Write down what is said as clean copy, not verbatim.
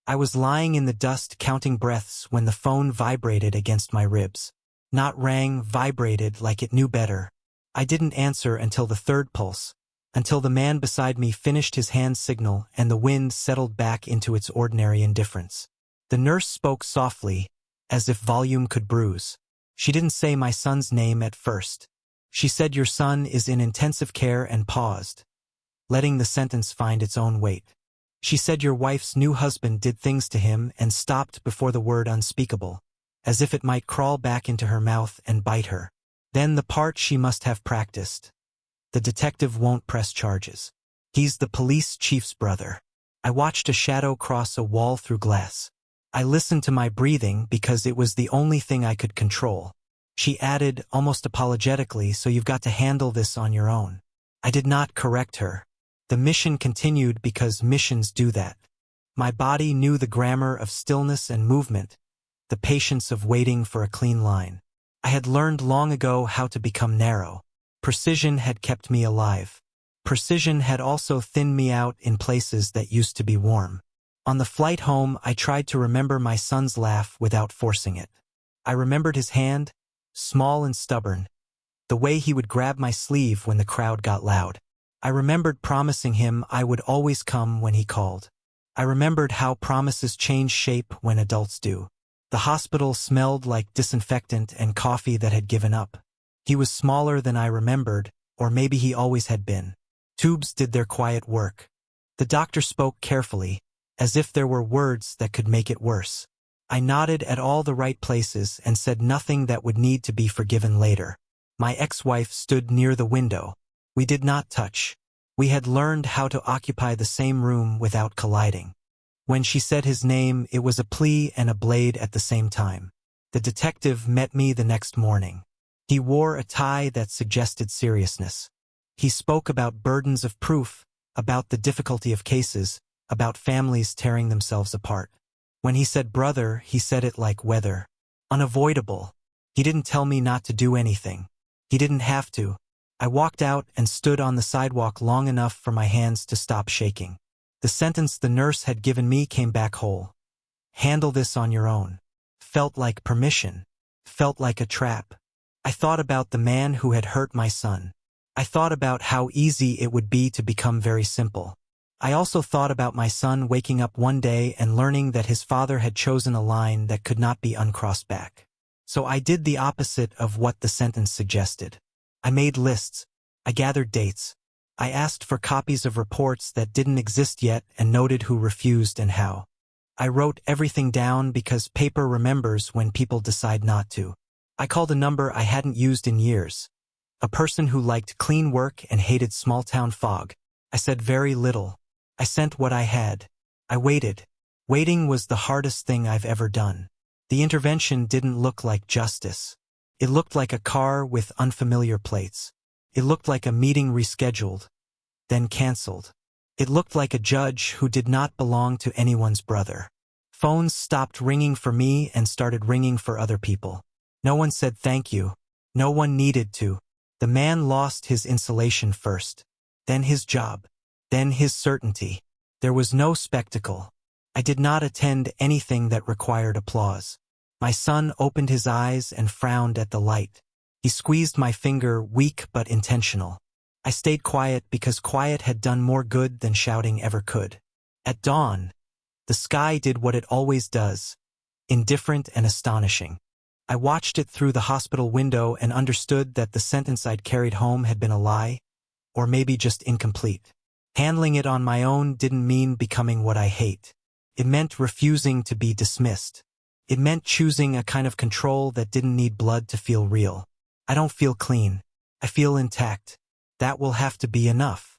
I was lying in the dust counting breaths when the phone vibrated against my ribs. Not rang, vibrated like it knew better. I didn't answer until the third pulse, until the man beside me finished his hand signal and the wind settled back into its ordinary indifference. The nurse spoke softly, as if volume could bruise. She didn't say my son's name at first. She said, "Your son is in intensive care," and paused, letting the sentence find its own weight. She said, "Your wife's new husband did things to him," and stopped before the word unspeakable, as if it might crawl back into her mouth and bite her. Then the part she must have practiced. The detective won't press charges. He's the police chief's brother. I watched a shadow cross a wall through glass. I listened to my breathing because it was the only thing I could control. She added, almost apologetically, "So you've got to handle this on your own." I did not correct her. The mission continued because missions do that. My body knew the grammar of stillness and movement, the patience of waiting for a clean line. I had learned long ago how to become narrow. Precision had kept me alive. Precision had also thinned me out in places that used to be warm. On the flight home, I tried to remember my son's laugh without forcing it. I remembered his hand, small and stubborn, the way he would grab my sleeve when the crowd got loud. I remembered promising him I would always come when he called. I remembered how promises change shape when adults do. The hospital smelled like disinfectant and coffee that had given up. He was smaller than I remembered, or maybe he always had been. Tubes did their quiet work. The doctor spoke carefully, as if there were words that could make it worse. I nodded at all the right places and said nothing that would need to be forgiven later. My ex-wife stood near the window. We did not touch. We had learned how to occupy the same room without colliding. When she said his name, it was a plea and a blade at the same time. The detective met me the next morning. He wore a tie that suggested seriousness. He spoke about burdens of proof, about the difficulty of cases, about families tearing themselves apart. When he said brother, he said it like weather. Unavoidable. He didn't tell me not to do anything. He didn't have to. I walked out and stood on the sidewalk long enough for my hands to stop shaking. The sentence the nurse had given me came back whole. Handle this on your own. Felt like permission. Felt like a trap. I thought about the man who had hurt my son. I thought about how easy it would be to become very simple. I also thought about my son waking up one day and learning that his father had chosen a line that could not be uncrossed back. So I did the opposite of what the sentence suggested. I made lists. I gathered dates. I asked for copies of reports that didn't exist yet and noted who refused and how. I wrote everything down because paper remembers when people decide not to. I called a number I hadn't used in years. A person who liked clean work and hated small-town fog. I said very little. I sent what I had. I waited. Waiting was the hardest thing I've ever done. The intervention didn't look like justice. It looked like a car with unfamiliar plates. It looked like a meeting rescheduled, then canceled. It looked like a judge who did not belong to anyone's brother. Phones stopped ringing for me and started ringing for other people. No one said thank you. No one needed to. The man lost his insulation first, then his job, then his certainty. There was no spectacle. I did not attend anything that required applause. My son opened his eyes and frowned at the light. He squeezed my finger, weak but intentional. I stayed quiet because quiet had done more good than shouting ever could. At dawn, the sky did what it always does, indifferent and astonishing. I watched it through the hospital window and understood that the sentence I'd carried home had been a lie, or maybe just incomplete. Handling it on my own didn't mean becoming what I hate. It meant refusing to be dismissed. It meant choosing a kind of control that didn't need blood to feel real. I don't feel clean. I feel intact. That will have to be enough.